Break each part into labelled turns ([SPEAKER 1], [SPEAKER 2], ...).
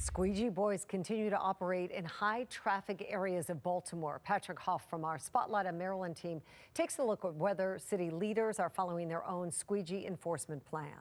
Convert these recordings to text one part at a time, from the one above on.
[SPEAKER 1] Squeegee boys continue to operate in high traffic areas of Baltimore. Patrick Hoff from our Spotlight on Maryland team takes a look at whether city leaders are following their own squeegee enforcement plan.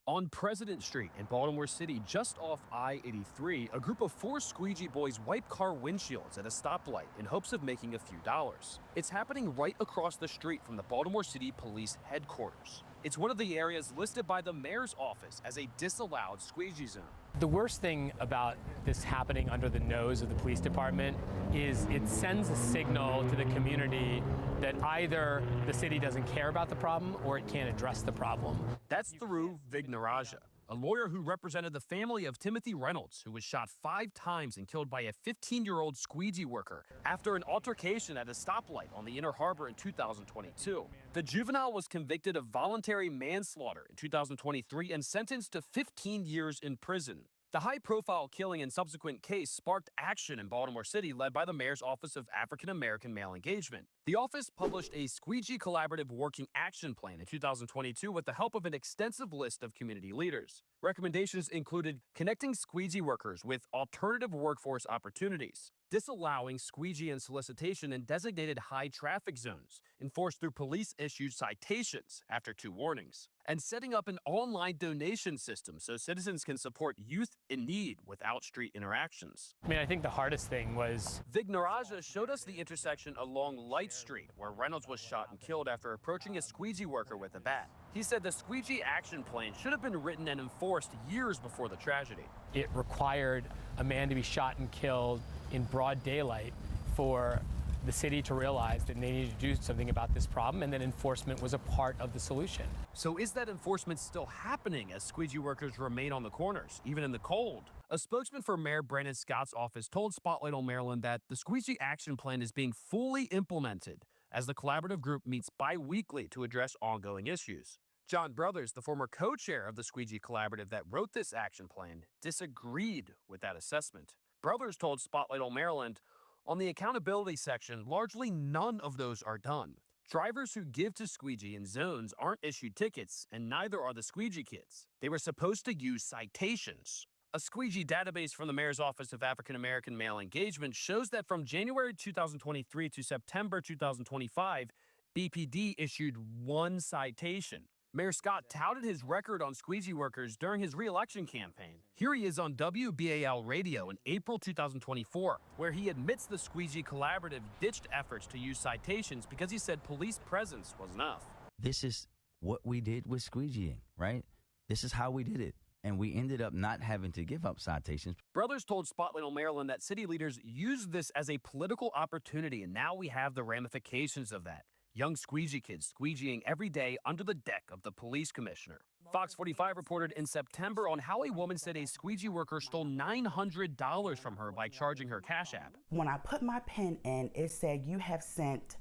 [SPEAKER 2] On President Street in Baltimore City, just off I-83, a group of 4 squeegee boys wipe car windshields at a stoplight in hopes of making a few dollars. It's happening right across the street from the Baltimore City Police headquarters. It's one of the areas listed by the mayor's office as a disallowed squeegee zone.
[SPEAKER 3] The worst thing about this happening under the nose of the police department is it sends a signal to the community that either the city doesn't care about the problem or it can't address the problem.
[SPEAKER 2] That's Thuru Vignaraja, a lawyer who represented the family of Timothy Reynolds, who was shot 5 times and killed by a 15-year-old squeegee worker after an altercation at a stoplight on the Inner Harbor in 2022. The juvenile was convicted of voluntary manslaughter in 2023 and sentenced to 15 years in prison. The high-profile killing and subsequent case sparked action in Baltimore City, led by the mayor's Office of African American Male Engagement. The office published a Squeegee Collaborative Working Action Plan in 2022 with the help of an extensive list of community leaders. Recommendations included connecting squeegee workers with alternative workforce opportunities, disallowing squeegee and solicitation in designated high-traffic zones, enforced through police-issued citations after 2 warnings, and setting up an online donation system so citizens can support youth in need without street interactions.
[SPEAKER 3] I think the hardest thing was
[SPEAKER 2] Vignaraja showed us the intersection along Light Street, where Reynolds was shot and killed after approaching a squeegee worker with a bat. He said the Squeegee Action Plan should have been written and enforced years before the tragedy.
[SPEAKER 3] It required a man to be shot and killed in broad daylight for the city to realize that they needed to do something about this problem, and that enforcement was a part of the solution.
[SPEAKER 2] So is that enforcement still happening as squeegee workers remain on the corners, even in the cold? A spokesman for Mayor Brandon Scott's office told Spotlight on Maryland that the Squeegee Action Plan is being fully implemented as the collaborative group meets bi-weekly to address ongoing issues. John Brothers, the former co-chair of the Squeegee Collaborative that wrote this action plan, disagreed with that assessment. Brothers told Spotlight on Maryland, on the accountability section, largely none of those are done. Drivers who give to Squeegee in zones aren't issued tickets, and neither are the Squeegee kids. They were supposed to use citations. A Squeegee database from the Mayor's Office of African American Male Engagement shows that from January 2023 to September 2025, BPD issued 1 citation. Mayor Scott touted his record on squeegee workers during his re-election campaign. Here he is on WBAL radio in April 2024, where he admits the Squeegee Collaborative ditched efforts to use citations because he said police presence was enough.
[SPEAKER 4] This is what we did with squeegeeing, right? This is how we did it. And we ended up not having to give up citations.
[SPEAKER 2] Brothers told Spotlight on Maryland that city leaders used this as a political opportunity, and now we have the ramifications of that. Young squeegee kids squeegeeing every day under the deck of the police commissioner. Fox 45 reported in September on how a woman said a squeegee worker stole $900 from her by charging her Cash App.
[SPEAKER 5] When I put my pen in, it said, "You have sent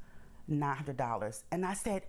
[SPEAKER 5] $900. And I said,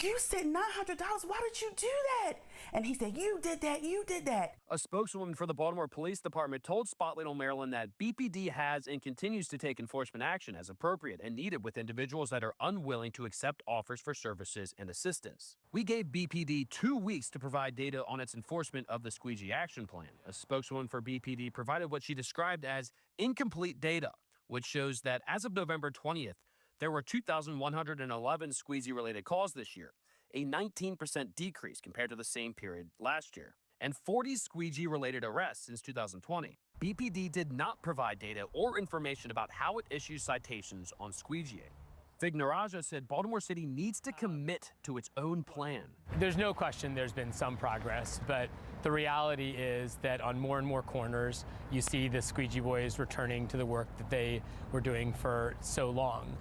[SPEAKER 5] "You sent $900? Why did you do that?" And he said, "You did that, you did that."
[SPEAKER 2] A spokeswoman for the Baltimore Police Department told Spotlight on Maryland that BPD has and continues to take enforcement action as appropriate and needed with individuals that are unwilling to accept offers for services and assistance. We gave BPD 2 weeks to provide data on its enforcement of the Squeegee Action Plan. A spokeswoman for BPD provided what she described as incomplete data, which shows that as of November 20th, there were 2,111 squeegee-related calls this year, a 19% decrease compared to the same period last year, and 40 squeegee-related arrests since 2020. BPD did not provide data or information about how it issues citations on squeegeeing. Vignaraja said Baltimore City needs to commit to its own plan.
[SPEAKER 3] There's no question there's been some progress, but the reality is that on more and more corners, you see the squeegee boys returning to the work that they were doing for so long.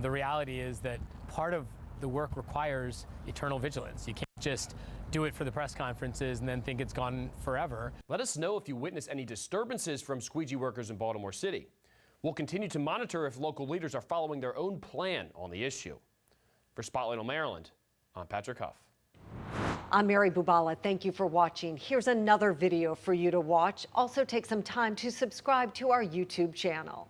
[SPEAKER 3] The reality is that part of the work requires eternal vigilance. You can't just do it for the press conferences and then think it's gone forever.
[SPEAKER 6] Let us know if you witness any disturbances from squeegee workers in Baltimore City. We'll continue to monitor if local leaders are following their own plan on the issue. For Spotlight on Maryland, I'm Patrick Huff.
[SPEAKER 1] I'm Mary Bubala. Thank you for watching. Here's another video for you to watch. Also take some time to subscribe to our YouTube channel.